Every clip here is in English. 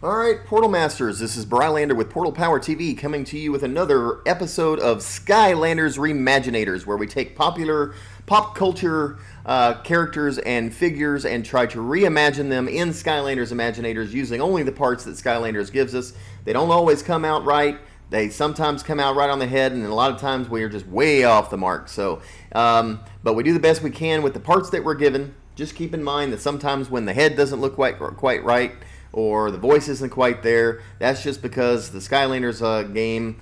Alright, Portal Masters, this is Brylander with PortalPowerTV coming to you with another episode of Skylanders RE-MAGINators, where we take popular pop culture characters and figures and try to reimagine them in Skylanders Imaginators using only the parts that Skylanders gives us. They don't always come out right. They sometimes come out right on the head, and a lot of times we are just way off the mark. So, but we do the best we can with the parts that we're given. Just keep in mind that sometimes when the head doesn't look quite right, or the voice isn't quite there, that's just because the Skylanders game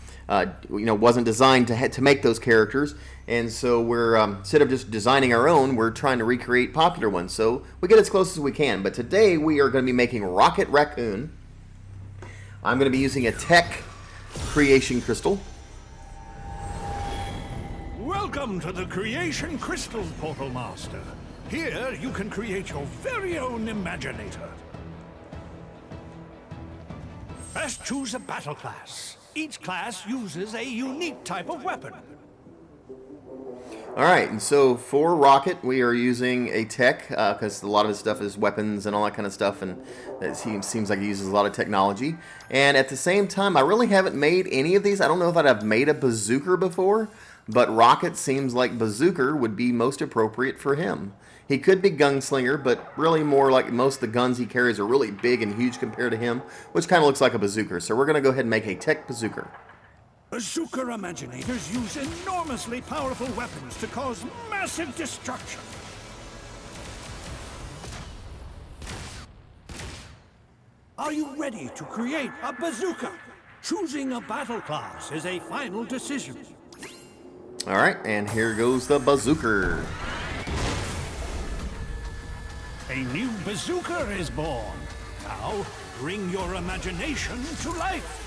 wasn't designed to make those characters, and so we're instead of just designing our own, we're trying to recreate popular ones. So we get as close as we can. But today we are going to be making Rocket Raccoon. I'm going to be using a tech creation crystal. Welcome to the Creation Crystals, Portal Master. Here you can create your very own Imaginator. First, choose a battle class. Each class uses a unique type of weapon. Alright, and so for Rocket, we are using a tech, because a lot of his stuff is weapons and all that kind of stuff, and it seems like he uses a lot of technology. And at the same time, I really haven't made any of these. I don't know that I've made a bazooka before, but Rocket seems like bazooka would be most appropriate for him. He could be gunslinger, but really more like most of the guns he carries are really big and huge compared to him, which kind of looks like a bazooka. So we're going to go ahead and make a tech bazooka. Bazooka Imaginators use enormously powerful weapons to cause massive destruction. Are you ready to create a bazooka? Choosing a battle class is a final decision. Alright, and here goes the bazooka. A new bazooka is born. Now, bring your imagination to life.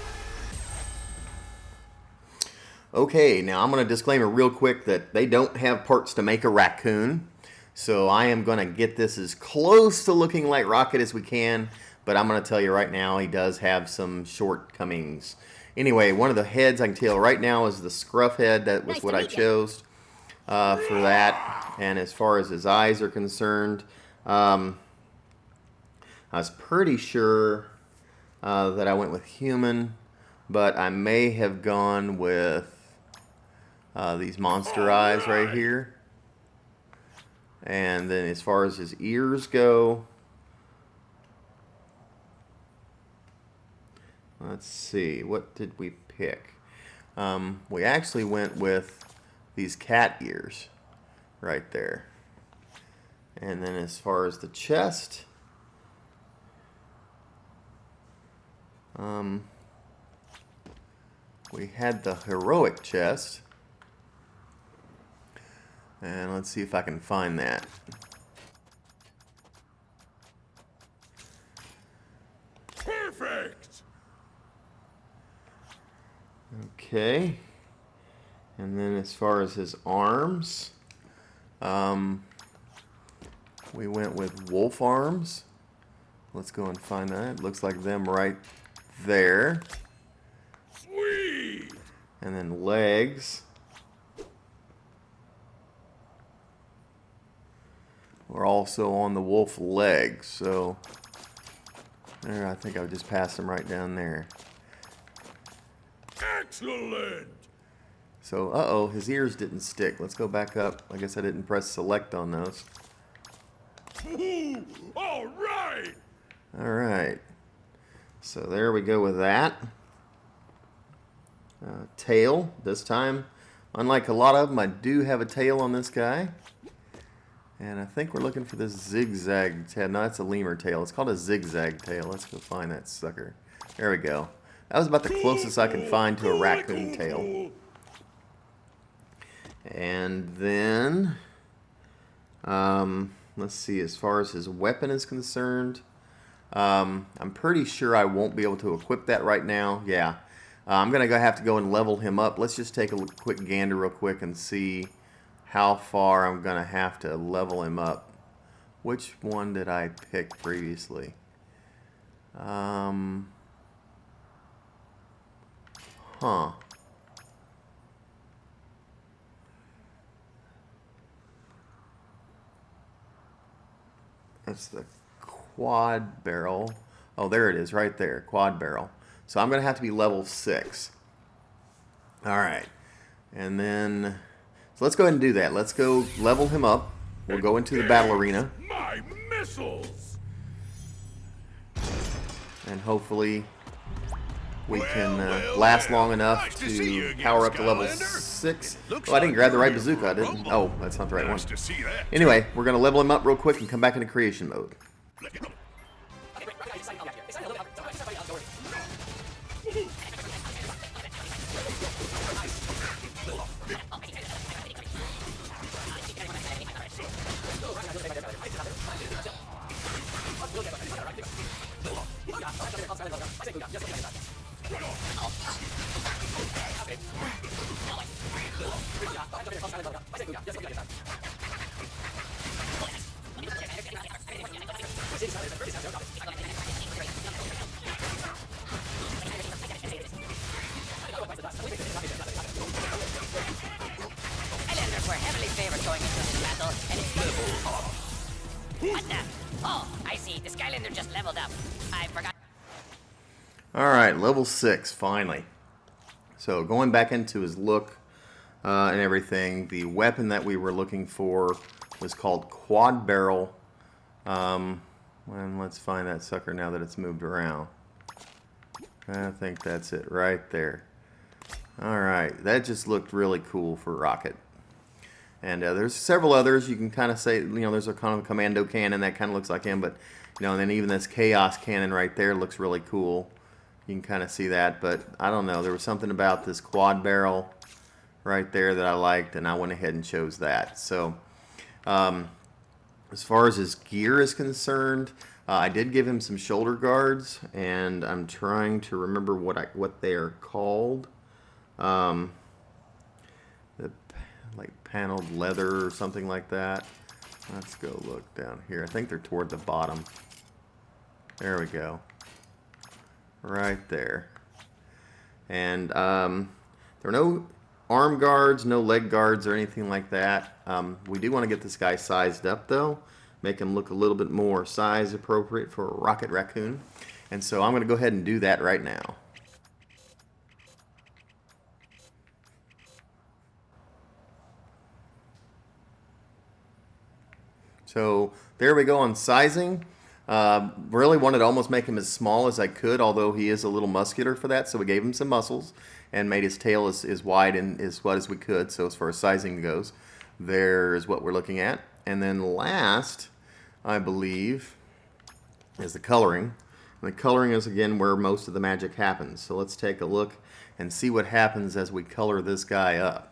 Okay, now I'm going to disclaimer real quick that they don't have parts to make a raccoon. So I am going to get this as close to looking like Rocket as we can. But I'm going to tell you right now, he does have some shortcomings. Anyway, one of the heads I can tell right now is the scruff head. That was what I chose for that. And as far as his eyes are concerned, I was pretty sure that I went with human, but I may have gone with these monster eyes right here. And then as far as his ears go, let's see, what did we pick? We actually went with these cat ears right there. And then as far as the chest, we had the heroic chest. And let's see if I can find that. Perfect! Okay. And then as far as his arms, we went with wolf arms. Let's go and find that. It looks like them right there. Sweet! And then legs. We're also on the wolf legs. So there, I think I would just pass them right down there. Excellent! So, uh-oh, his ears didn't stick. Let's go back up. I guess I didn't press select on those. All right! Alright. So there we go with that. Tail. This time, unlike a lot of them, I do have a tail on this guy. And I think we're looking for this zigzag tail. No, that's a lemur tail. It's called a zigzag tail. Let's go find that sucker. There we go. That was about the closest I could find to a raccoon tail. And then, let's see, as far as his weapon is concerned, I'm pretty sure I won't be able to equip that right now. Yeah. I'm going to have to go and level him up. Let's just take a quick gander real quick and see how far I'm going to have to level him up. Which one did I pick previously? That's the quad barrel. Oh, there it is, right there, quad barrel. So I'm going to have to be level 6. All right. And then, so let's go ahead and do that. Let's go level him up. We'll go into the battle arena. My missiles! And hopefully we can last long enough to power up to level 6. Oh, I didn't grab the right bazooka. I didn't. Oh, that's not the right one. Anyway, we're going to level him up real quick and come back into creation mode. Skylanders were heavily favored going into this battle, and it's level up. What the? Oh, I see. The Skylander just leveled up. I forgot. Alright, level 6, finally. So going back into his look and everything, the weapon that we were looking for was called Quad Barrel. And let's find that sucker now that it's moved around. I think that's it right there. Alright, that just looked really cool for Rocket. And there's several others. You can kind of say, there's a kind of a commando cannon that kind of looks like him, but, and then even this chaos cannon right there looks really cool. You can kind of see that, but I don't know. There was something about this quad barrel right there that I liked, and I went ahead and chose that. So, as far as his gear is concerned, I did give him some shoulder guards, and I'm trying to remember what they are called. Like paneled leather or something like that. Let's go look down here. I think they're toward the bottom. There we go. Right there. And there are no arm guards, no leg guards or anything like that. We do want to get this guy sized up though. Make him look a little bit more size appropriate for a Rocket Raccoon. And so I'm going to go ahead and do that right now. So there we go on sizing. Really wanted to almost make him as small as I could, although he is a little muscular for that. So we gave him some muscles and made his tail as wide and as wide as we could. So as far as sizing goes, there is what we're looking at. And then last, I believe, is the coloring. And the coloring is, again, where most of the magic happens. So let's take a look and see what happens as we color this guy up.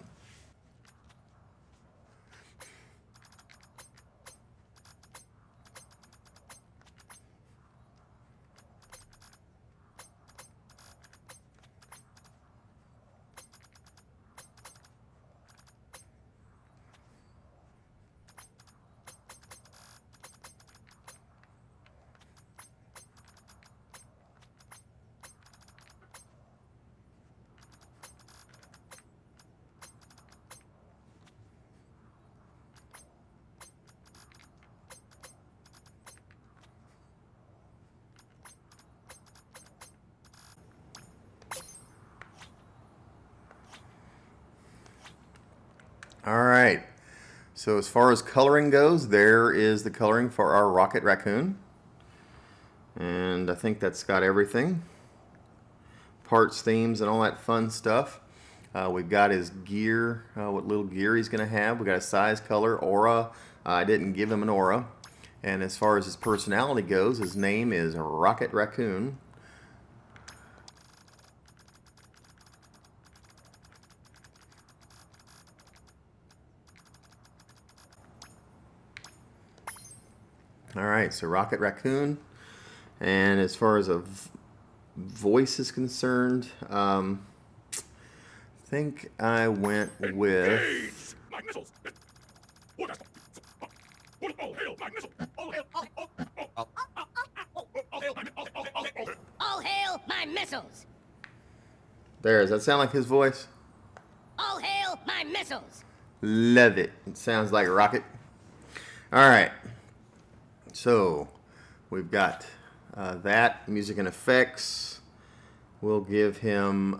Alright, so as far as coloring goes, there is the coloring for our Rocket Raccoon. And I think that's got everything. Parts, themes, and all that fun stuff. We've got his gear, what little gear he's going to have. We've got a size, color, aura. I didn't give him an aura. And as far as his personality goes, his name is Rocket Raccoon. Alright, so Rocket Raccoon. And as far as a voice is concerned, I think I went with... All hail my missiles! There, does that sound like his voice? All hail my missiles! Love it. It sounds like a rocket. Alright. So, we've got that music and effects. We'll give him,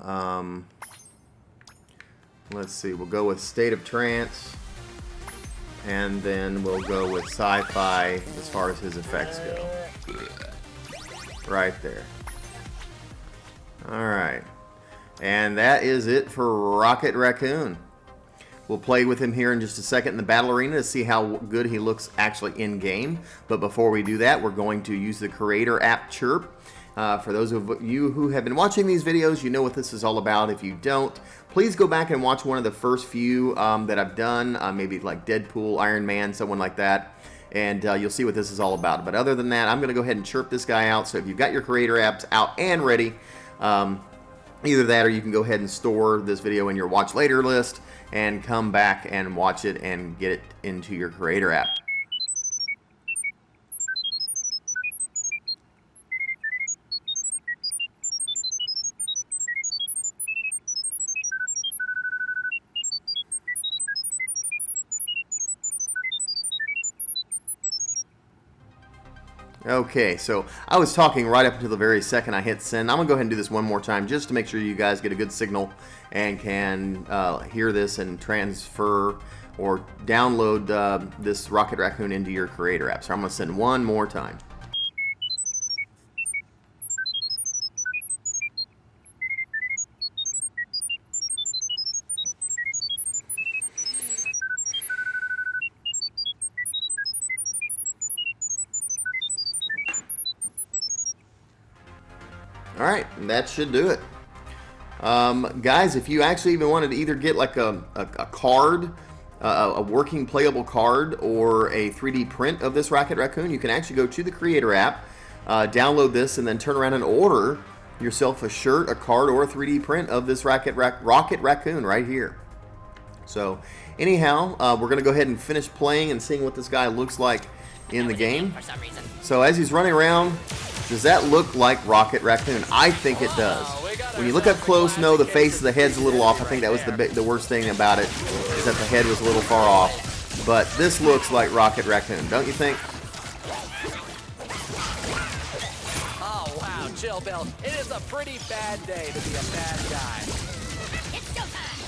let's see, we'll go with State of Trance, and then we'll go with Sci-Fi as far as his effects go. Right there. Alright. And that is it for Rocket Raccoon. We'll play with him here in just a second in the battle arena to see how good he looks actually in-game. But before we do that, we're going to use the creator app CHIRP. For those of you who have been watching these videos, you know what this is all about. If you don't, please go back and watch one of the first few that I've done, maybe like Deadpool, Iron Man, someone like that, and you'll see what this is all about. But other than that, I'm going to go ahead and CHIRP this guy out. So if you've got your creator apps out and ready, either that or you can go ahead and store this video in your watch later list and come back and watch it and get it into your creator app. Okay, so I was talking right up until the very second I hit send. I'm going to go ahead and do this one more time just to make sure you guys get a good signal and can hear this and transfer or download this Rocket Raccoon into your creator app. So I'm going to send one more time. Alright, that should do it. Guys, if you actually even wanted to either get like a card, a working playable card, or a 3D print of this Rocket Raccoon, you can actually go to the Creator app, download this, and then turn around and order yourself a shirt, a card, or a 3D print of this Rocket Raccoon right here. So, anyhow, we're going to go ahead and finish playing and seeing what this guy looks like in the game. So as he's running around, does that look like Rocket Raccoon? I think it does. When you look up close, no, the face, the head's a little off. I think that was the worst thing about it, is that the head was a little far off. But this looks like Rocket Raccoon, don't you think? Oh, wow, chill, Bill. It is a pretty bad day to be a bad guy. It's showtime!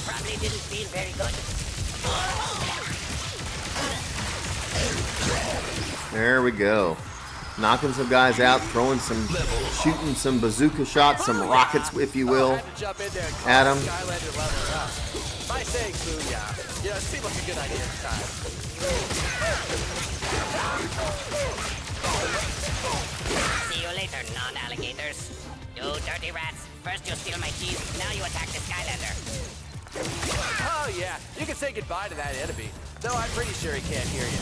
Probably didn't feel very good. There we go. Knocking some guys out, throwing some, shooting some bazooka shots, some rockets, if you will, at them. By saying booyah, yeah, it seemed like a good idea at the time. See you later, non-alligators. You dirty rats. First you steal my cheese, now you attack the Skylander. Oh yeah, you can say goodbye to that enemy. Though I'm pretty sure he can't hear you.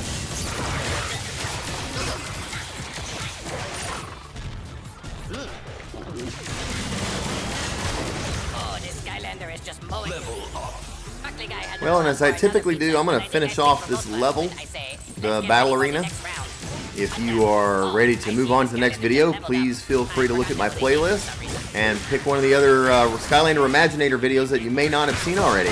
Oh, this Skylander is just mowing. Well, and as I typically do, I'm going to finish off this level, the battle arena. If you are ready to move on to the next video, please feel free to look at my playlist and pick one of the other Skylander Imaginator videos that you may not have seen already.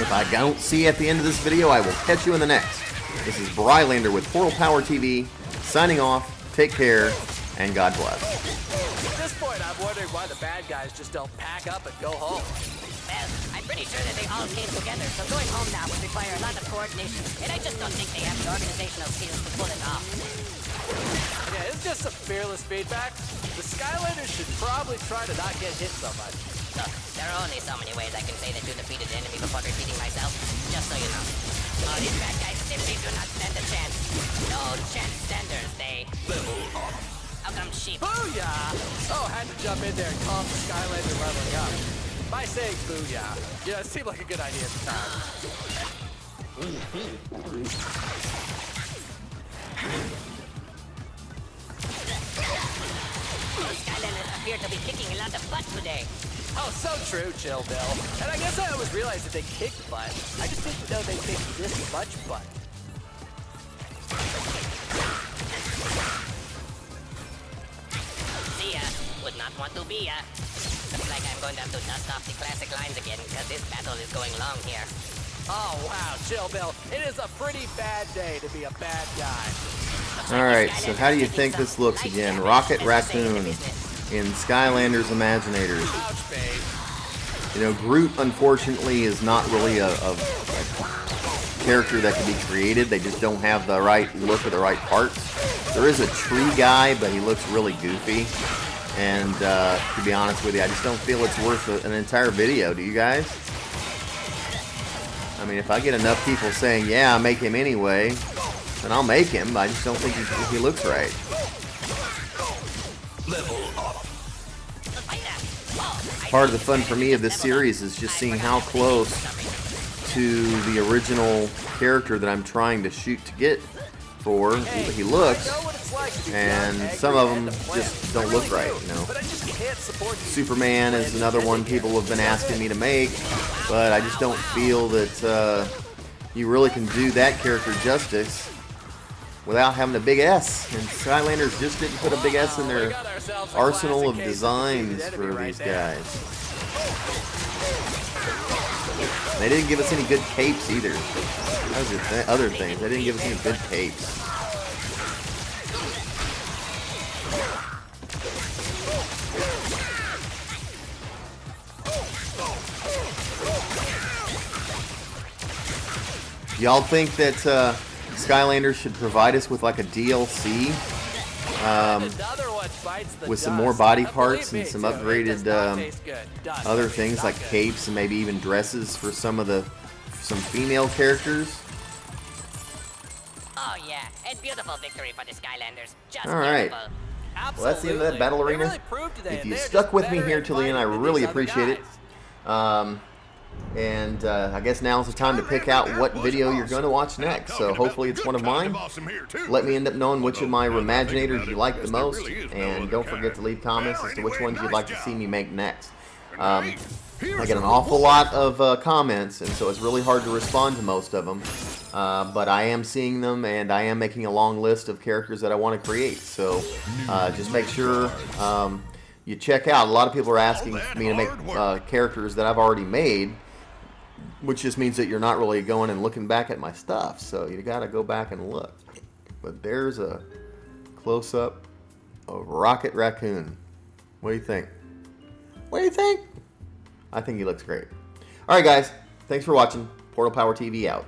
If I don't see you at the end of this video, I will catch you in the next. This is Brylander with PortalPowerTV, signing off. Take care, and God bless. At this point, I'm wondering why the bad guys just don't pack up and go home. Well, I'm pretty sure that they all came together, so going home now would require a lot of coordination, and I just don't think they have the organizational skills to pull it off. Yeah, it's just some fearless feedback. The Skylanders should probably try to not get hit so much. Look, there are only so many ways I can say that you defeated the enemy before repeating myself, just so you know. Oh, these bad guys simply do not stand a chance. No chance standers, they... How come sheep? Booyah! Oh, had to jump in there and calm the Skylander leveling up. By saying booyah, yeah, it seemed like a good idea at the time. The Skylanders appear to be kicking a lot of butt today. Oh, so true, Chill Bill. And I guess I always realized that they kicked butt. I just didn't know they kicked this much butt. See ya. Would not want to be ya. Looks like I'm going to have to dust off the classic lines again, because this battle is going long here. Oh, wow, chill, Bill. It is a pretty bad day to be a bad guy. Alright, so how do you think this looks again? Rocket Raccoon in Skylanders Imaginators. Ouch, babe. You know, Groot, unfortunately, is not really a character that can be created. They just don't have the right look or the right parts. There is a tree guy, but he looks really goofy. And to be honest with you, I just don't feel it's worth an entire video. Do you guys? I mean, if I get enough people saying, yeah, make him anyway, then I'll make him. I just don't think he looks right. Part of the fun for me of this series is just seeing how close to the original character that I'm trying to shoot to get for he looks, and some of them just don't look right, you know. Superman is another one people have been asking me to make, but I just don't feel that you really can do that character justice without having a big S. And Skylanders just didn't put a big S in their arsenal of designs for these guys. They didn't give us any good capes either. Those are other things. They didn't give us any good capes. Y'all think that Skylanders should provide us with like a DLC with some more body parts and some upgraded other things like capes and maybe even dresses for some female characters? Oh yeah, and beautiful victory for the Skylanders. Just all right. beautiful. Well, that's the end of that battle arena. If you stuck with me here till the end, I really appreciate it. And I guess now's the time to pick out what video you're going to watch next. So hopefully it's one of mine. Let me end up knowing which of my Re-maginators you like the most. And don't forget to leave comments as to which ones you'd like to see me make next. I get an awful lot of comments, and so it's really hard to respond to most of them. But I am seeing them, and I am making a long list of characters that I want to create. So just make sure you check out. A lot of people are asking me to make characters that I've already made, which just means that you're not really going and looking back at my stuff. So you got to go back and look. But there's a close-up of Rocket Raccoon. What do you think? What do you think? I think he looks great. All right, guys. Thanks for watching. PortalPowerTV out.